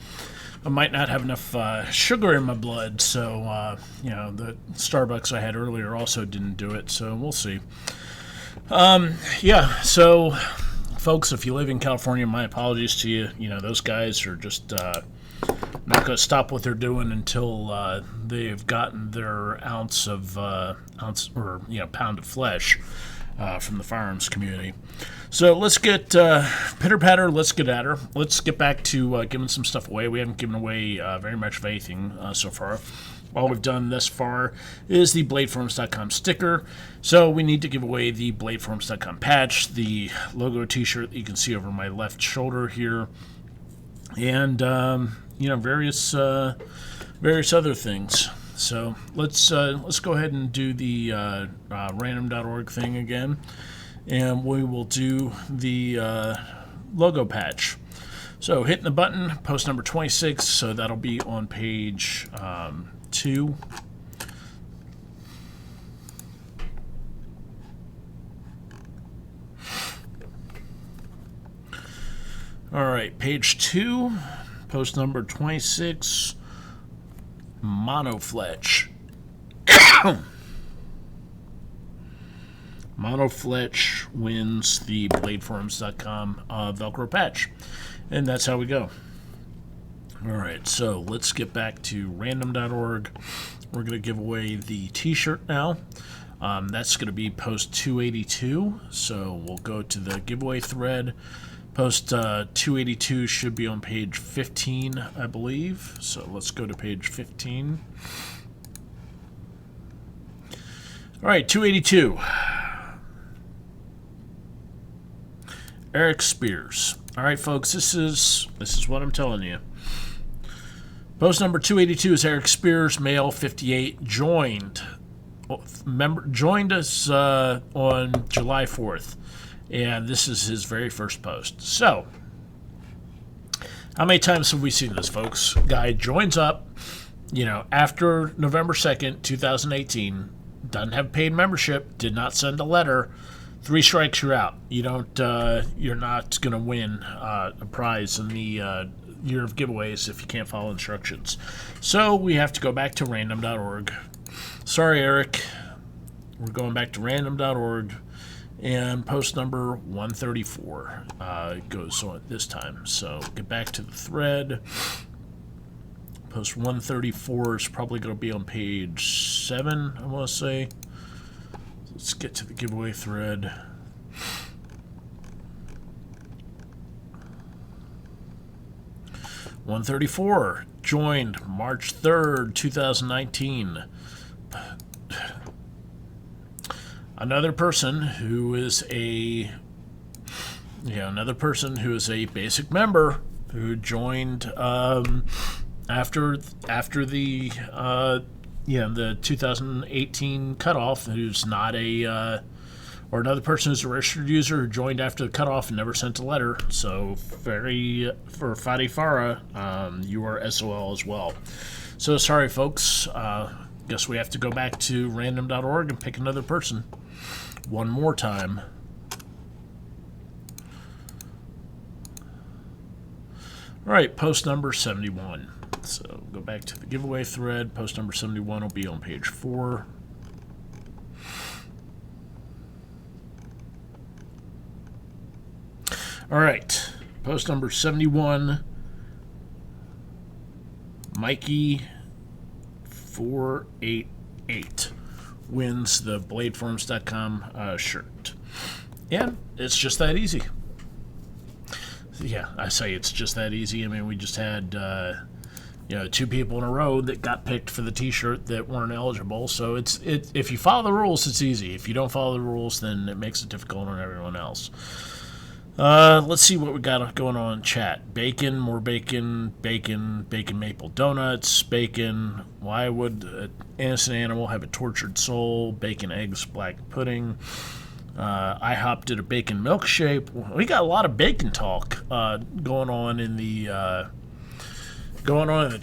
I might not have enough sugar in my blood, so the Starbucks I had earlier also didn't do it. So we'll see. Yeah, so folks, if you live in California, my apologies to you. Those guys are just not going to stop what they're doing until they've gotten their ounce or pound of flesh from the firearms community. So let's get pitter patter. Let's get at her. Let's get back to giving some stuff away. We haven't given away very much of anything so far. All we've done thus far is the BladeForums.com sticker. So we need to give away the BladeForums.com patch, the logo T-shirt that you can see over my left shoulder here, and various other things. So let's go ahead and do the random.org thing again, and we will do the logo patch. So hitting the button, post number 26. So that'll be on page 2. All right, page 2, post number 26, Monofletch. Monofletch wins the BladeForums.com Velcro patch. And that's how we go. All right, so let's get back to random.org. We're going to give away the T-shirt now. That's going to be post 282. So we'll go to the giveaway thread. Post 282 should be on page 15, I believe. So let's go to page 15. All right, 282. Eric Spears. All right, folks, this is what I'm telling you. Post number 282 is Eric Spears, male, 58, joined us on July 4th, and this is his very first post. So, how many times have we seen this, folks? Guy joins up, after November 2nd, 2018, doesn't have paid membership, did not send a letter. 3 strikes, you're out. You're not gonna win a prize in the year of giveaways if you can't follow instructions. So we have to go back to random.org. Sorry, Eric. We're going back to random.org, and post number 134 goes on this time. So get back to the thread. Post 134 is probably going to be on page 7, I want to say. Let's get to the giveaway thread. $134 joined March 3rd, 2019. Another person who is a basic member who joined after the the 2018 cutoff, who's not or another person who's a registered user who joined after the cutoff and never sent a letter. So for Fadi Farah, you are SOL as well. So sorry, folks. Guess we have to go back to random.org and pick another person one more time. All right, post number 71. So go back to the giveaway thread. Post number 71 will be on page 4. All right, post number 71, Mikey488 wins the BladeForums.com shirt. And it's just that easy. Yeah, I say it's just that easy. I mean, we just had 2 people in a row that got picked for the T-shirt that weren't eligible. So if you follow the rules, it's easy. If you don't follow the rules, then it makes it difficult on everyone else. Let's see what we got going on in chat. Bacon, more bacon, bacon maple donuts, bacon. Why would an innocent animal have a tortured soul? Bacon, eggs, black pudding. IHOP did a bacon milkshake. We got a lot of bacon talk going on in the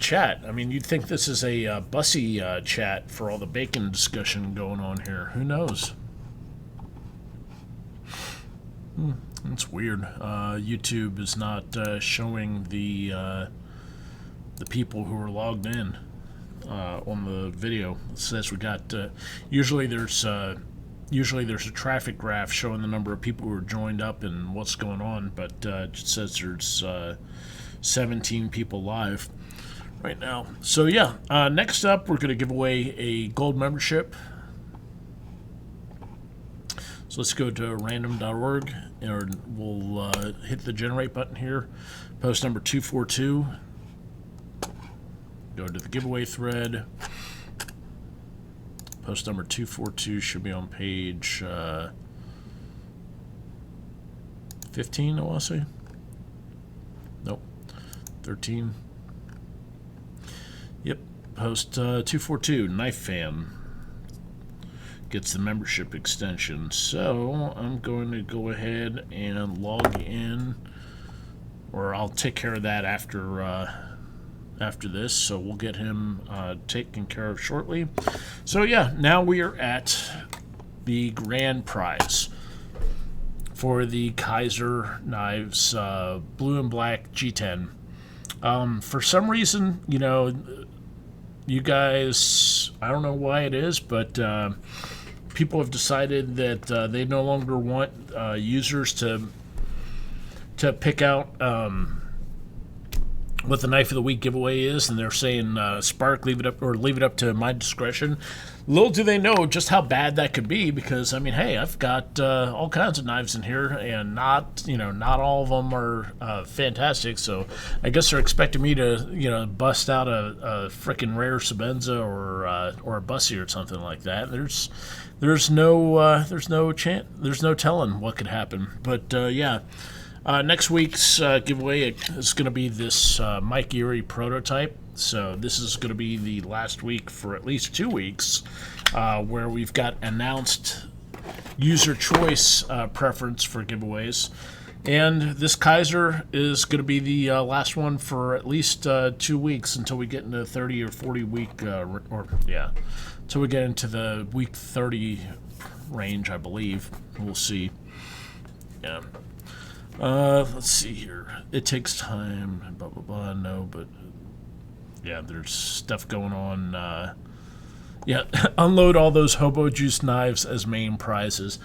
chat. I mean, you'd think this is a bussy chat for all the bacon discussion going on here. Who knows? It's weird. YouTube is not showing the people who are logged in on the video. It says we got usually there's a traffic graph showing the number of people who are joined up and what's going on, but it says there's 17 people live right now. So yeah, next up we're going to give away a gold membership. So let's go to random.org, and we'll hit the generate button here. Post number 242. Go to the giveaway thread. Post number 242 should be on page 15, I want to say. Nope. 13. Yep. Post 242, Knife Fan. Gets the membership extension. So I'm going to go ahead and log in, or I'll take care of that after this. So we'll get him taken care of shortly. So yeah, now we are at the grand prize for the Kizer knives, blue and black G10. For some reason, you know, you guys, I don't know why it is, but people have decided that they no longer want users to pick out what the knife of the week giveaway is, and they're saying Spark, leave it up to my discretion. Little do they know just how bad that could be, because I mean, hey, I've got all kinds of knives in here, and not all of them are fantastic. So I guess they're expecting me to bust out a freaking rare Sabenza or a Bussy or something like that. There's no telling what could happen. But yeah. Next week's giveaway is going to be this Mike Erie prototype. So this is going to be the last week for at least 2 weeks, where we've got announced user choice preference for giveaways. And this Kizer is going to be the last one for at least 2 weeks until we get into 30 or 40 week, until we get into the week 30 range, I believe. We'll see. Yeah. Let's see here. It takes time, blah, blah, blah. No, but yeah, there's stuff going on. Yeah, unload all those hobo juice knives as main prizes.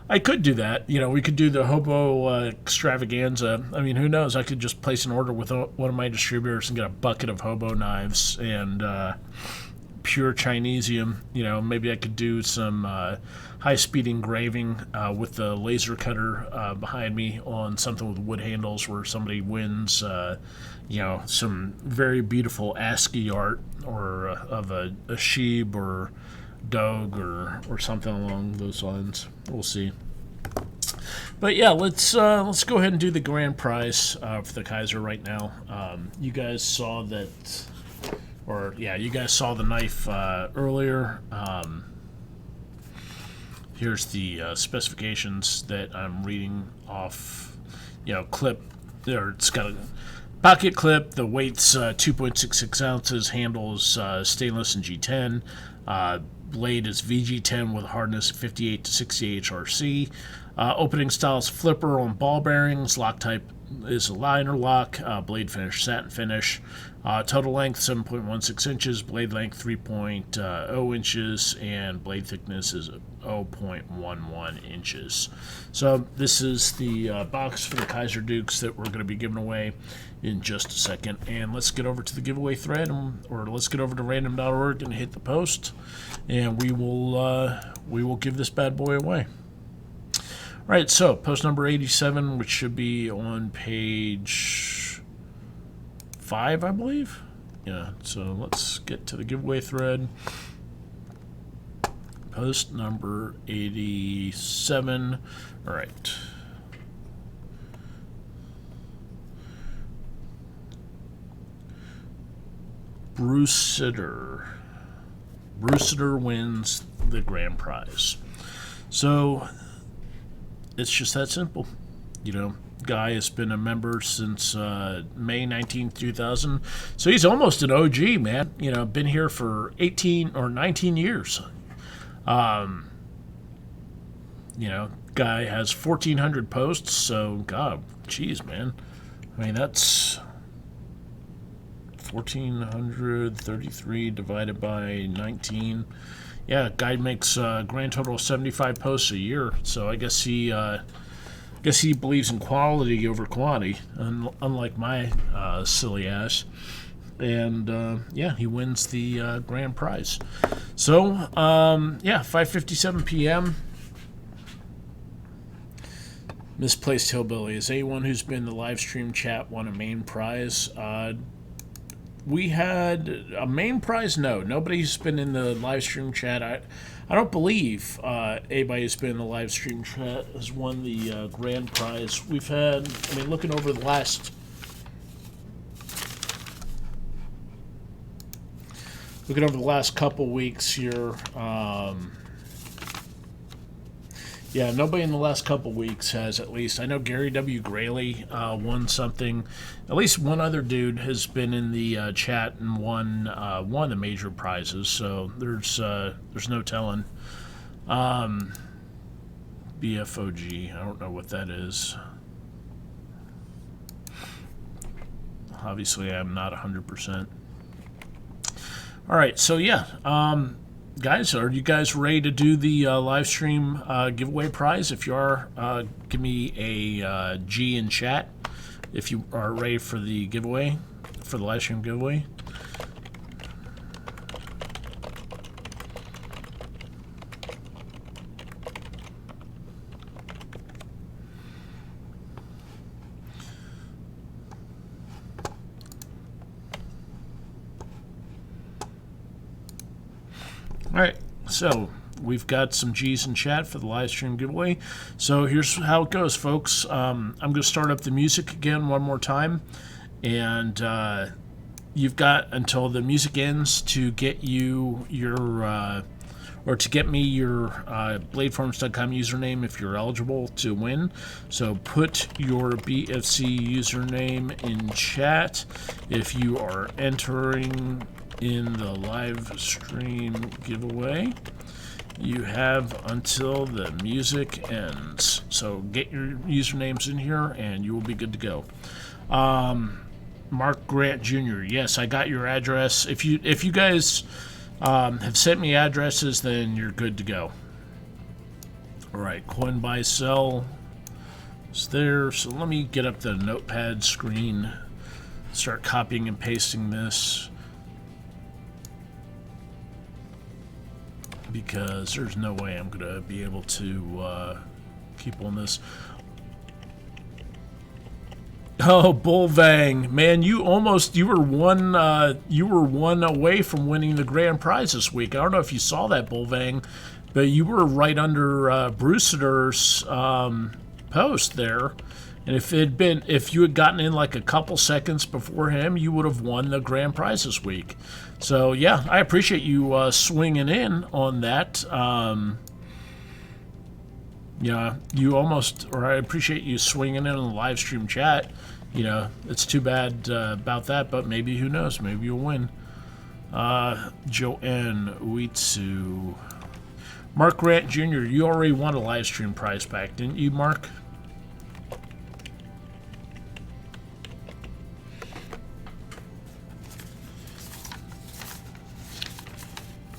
I could do that. You know, we could do the hobo extravaganza. I mean, who knows? I could just place an order with one of my distributors and get a bucket of hobo knives and pure Chinesium. You know, maybe I could do some high-speed engraving with the laser cutter behind me on something with wood handles, where somebody wins, some very beautiful ASCII art, or of a sheep or dog or something along those lines. We'll see. But yeah, let's go ahead and do the grand prize for the Kizer right now. You guys saw that. You guys saw the knife earlier. Here's the specifications that I'm reading off. Clip. It's got a pocket clip. The weight's 2.66 ounces. Handle is stainless and G10. Blade is VG10 with a hardness of 58 to 68 HRC. Opening style is flipper on ball bearings. Lock type is a liner lock. Blade finish, satin finish. Total length 7.16 inches. Blade length 3.0 inches. And blade thickness is 0.11 inches. So this is the box for the Kizer Dukes that we're going to be giving away in just a second. And let's get over to the giveaway thread, or let's get over to random.org and hit the post, and we will give this bad boy away. All right, so post number 87, which should be on page 5, I believe. Yeah, so let's get to the giveaway thread. Post number 87. All right. Bruce Sitter. Bruce Sitter wins the grand prize. So it's just that simple. Guy has been a member since May 19, 2000. So he's almost an OG, man. Been here for 18 or 19 years. Guy has 1,400 posts. So, God, geez, man. I mean, that's 1,433 divided by 19. Yeah, guy makes a grand total of 75 posts a year. So I guess he believes in quality over quantity, unlike my silly ass. and yeah, he wins the grand prize. So yeah, 5:57 p.m. Misplaced Hillbilly. Is anyone who's been in the live stream chat won a main prize? We had a main prize. No, nobody's been in the live stream chat. I don't believe anybody who's been in the live stream chat has won the grand prize. We've had, I mean, looking over the last couple weeks here. Yeah, nobody in the last couple weeks has, at least. I know Gary W. Grayley won something. At least one other dude has been in the chat and won one of the major prizes. So there's no telling. BFOG, I don't know what that is. Obviously, I'm not 100%. All right, so yeah. Guys, are you guys ready to do the live stream giveaway prize? If you are, give me a G in chat if you are ready for the giveaway, for the live stream giveaway. All right, so we've got some G's in chat for the live stream giveaway. So here's how it goes, folks. I'm going to start up the music again one more time, and you've got until the music ends to get you your or to get me your bladeforms.com username if you're eligible to win. So put your BFC username in chat if you are entering in the live stream giveaway. You have until the music ends. So get your usernames in here and you will be good to go. Mark Grant Jr. Yes, I got your address. If you guys have sent me addresses, then you're good to go. All right, coin buy sell is there. So let me get up the notepad screen, start copying and pasting this, because there's no way I'm gonna be able to keep on this. Oh, Bullvang, man, you were one away from winning the grand prize this week. I don't know if you saw that, Bullvang, but you were right under Brewster's post there. And if you had gotten in like a couple seconds before him, you would have won the grand prize this week. So yeah, I appreciate you swinging in on that. Yeah, I appreciate you swinging in on the live stream chat. You know, it's too bad about that, but maybe, who knows, maybe you'll win. Joanne Uitsu. Mark Grant Jr., you already won a live stream prize pack, didn't you, Mark?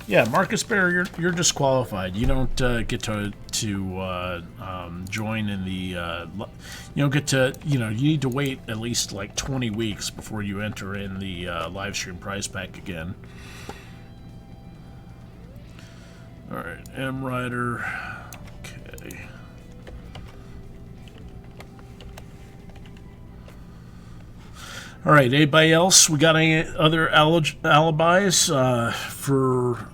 Yeah, Marcus Bear, you're disqualified. You don't get to join in the. You don't get to. You know, you need to wait at least like 20 weeks before you enter in the live stream prize pack again. All right, M Rider. Okay. All right, anybody else? We got any other alibis for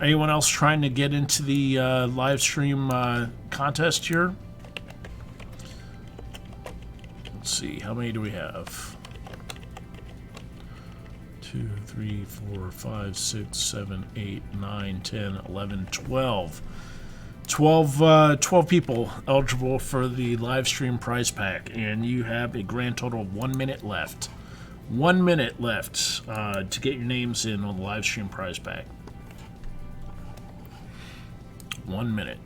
anyone else trying to get into the live stream contest here? Let's see, how many do we have? 2, 3, 4, 5, 6, 7, 8, 9, 10, 11, 12. 12 people eligible for the live stream prize pack, and you have a grand total of 1 minute left. 1 minute left to get your names in on the live stream prize pack. 1 minute.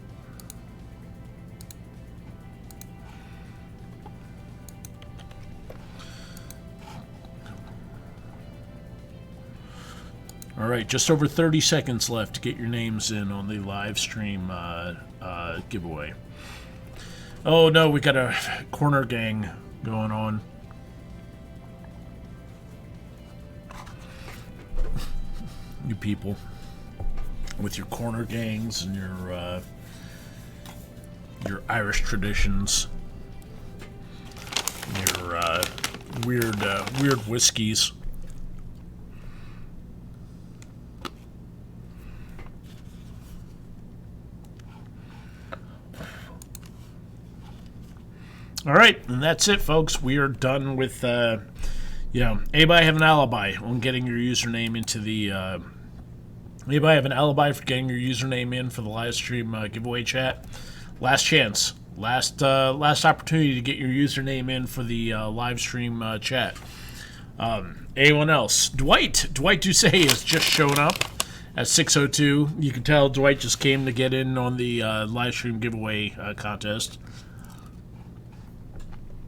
All right, just over 30 seconds left to get your names in on the live stream giveaway. Oh no, we got a corner gang going on. you people with your corner gangs and your Irish traditions, your weird whiskeys. All right, and that's it, folks. We are done with, anybody have an alibi on getting your username into the, anybody have an alibi for getting your username in for the live stream giveaway chat? Last chance. Last opportunity to get your username in for the live stream chat. Anyone else? Dwight Doucet has just shown up at 6:02. You can tell Dwight just came to get in on the live stream giveaway contest.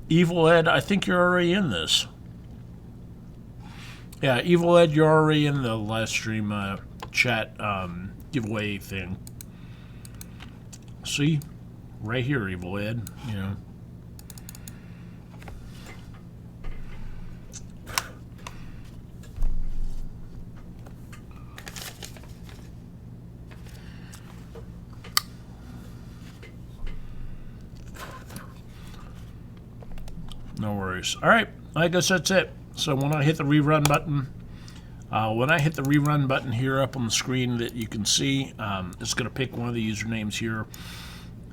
Evil Ed, I think you're already in this. Yeah, Evil Ed, you're already in the live stream chat giveaway thing. See? Right here, Evil Ed, you know. No worries. All right, I guess that's it. So when I hit the rerun button, here up on the screen that you can see, it's going to pick one of the usernames here,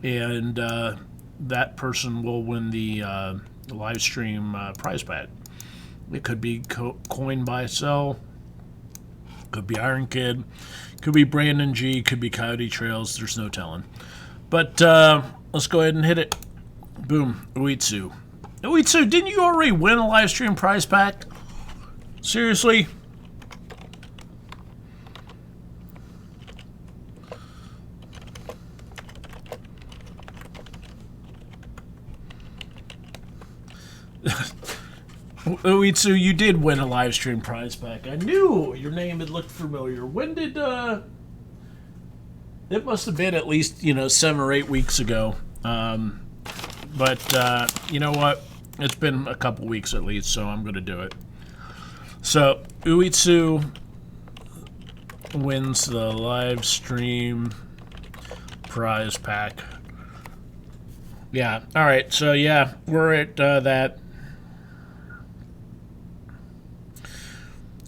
and that person will win the live stream prize pack. It could be Coin Buy Sell, could be Iron Kid, could be Brandon G, could be Coyote Trails. There's no telling. But let's go ahead and hit it. Boom, Uitsu. Uitsu, didn't you already win a live stream prize pack? Seriously? Uitsu, you did win a live stream prize pack. I knew your name had looked familiar. When did, it must have been at least, 7 or 8 weeks ago. But you know what? It's been a couple weeks at least, so I'm going to do it. So, Uitsu wins the live stream prize pack. Yeah, alright, so yeah, we're at that.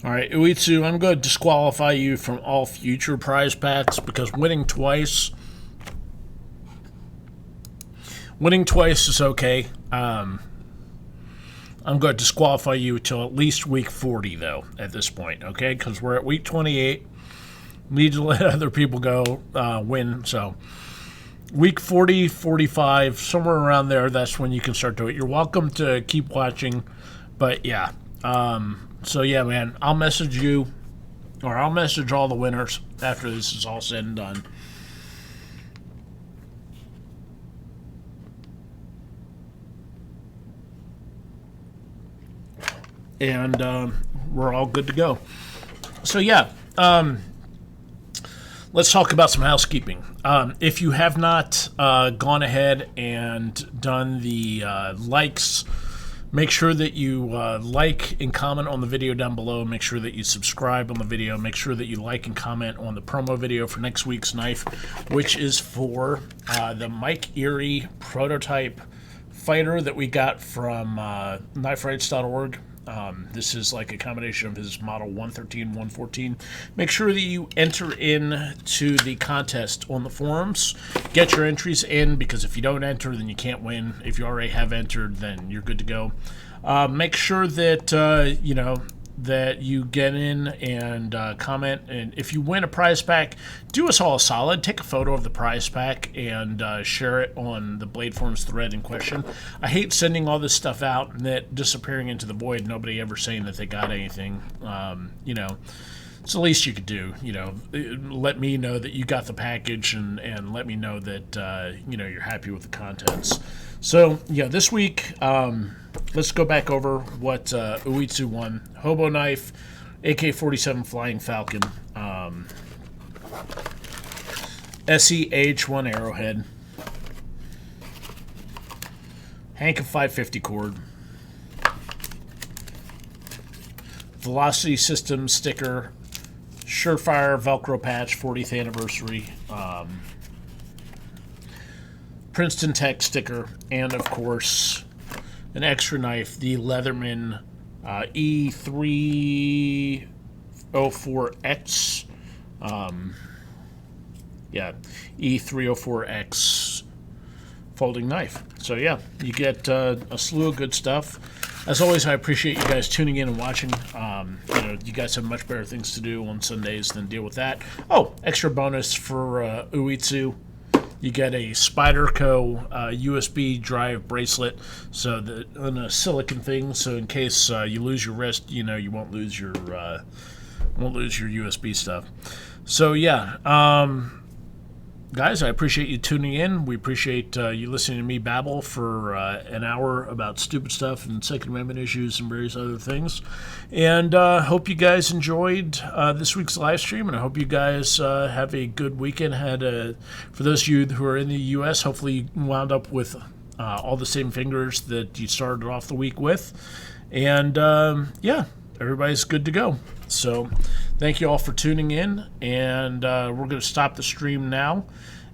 Alright, Uitsu, I'm going to disqualify you from all future prize packs because winning twice is okay. I'm going to disqualify you until at least week 40, though, at this point, okay? Because we're at week 28. Need to let other people go win. So week 40, 45, somewhere around there, that's when you can start doing it. You're welcome to keep watching. But, yeah. So, yeah, man, I'll message you, or I'll message all the winners after this is all said and done. And we're all good to go. So, yeah, let's talk about some housekeeping. If you have not gone ahead and done the likes, make sure that you like and comment on the video down below. Make sure that you subscribe on the video. Make sure that you like and comment on the promo video for next week's knife, which is for the Mike Erie prototype fighter that we got from kniferights.org. This is like a combination of his model 113, 114. Make sure that you enter into the contest on the forums. Get your entries in, because if you don't enter, then you can't win. If you already have entered, then you're good to go. Make sure that, that you get in and comment. And if you win a prize pack, do us all a solid. Take a photo of the prize pack and share it on the Blade Forums thread in question. I hate sending all this stuff out and it disappearing into the void, nobody ever saying that they got anything. It's the least you could do. Let me know that you got the package and let me know that you're happy with the contents. So yeah, this week let's go back over what Uitsu won. Hobo knife, AK-47 Flying Falcon, SE-AH-1 Arrowhead, Hank of 550 cord, Velocity System sticker, Surefire Velcro patch, 40th anniversary. Princeton Tech sticker, and of course an extra knife, the Leatherman E304X. E304X folding knife. So yeah, you get a slew of good stuff. As always, I appreciate you guys tuning in and watching. You guys have much better things to do on Sundays than deal with that. Oh, extra bonus for Uitsu. You get a Spyderco USB drive bracelet, so on a silicon thing. So in case you lose your wrist, you won't lose your USB stuff. So yeah, guys, I appreciate you tuning in. We appreciate you listening to me babble for an hour about stupid stuff and Second Amendment issues and various other things. And hope you guys enjoyed this week's live stream, and I hope you guys have a good weekend. For those of you who are in the U.S., hopefully you wound up with all the same fingers that you started off the week with. And everybody's good to go. So thank you all for tuning in, and we're going to stop the stream now,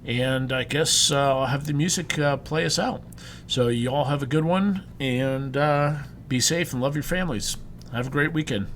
and I guess I'll have the music play us out. So you all have a good one, and be safe and love your families. Have a great weekend.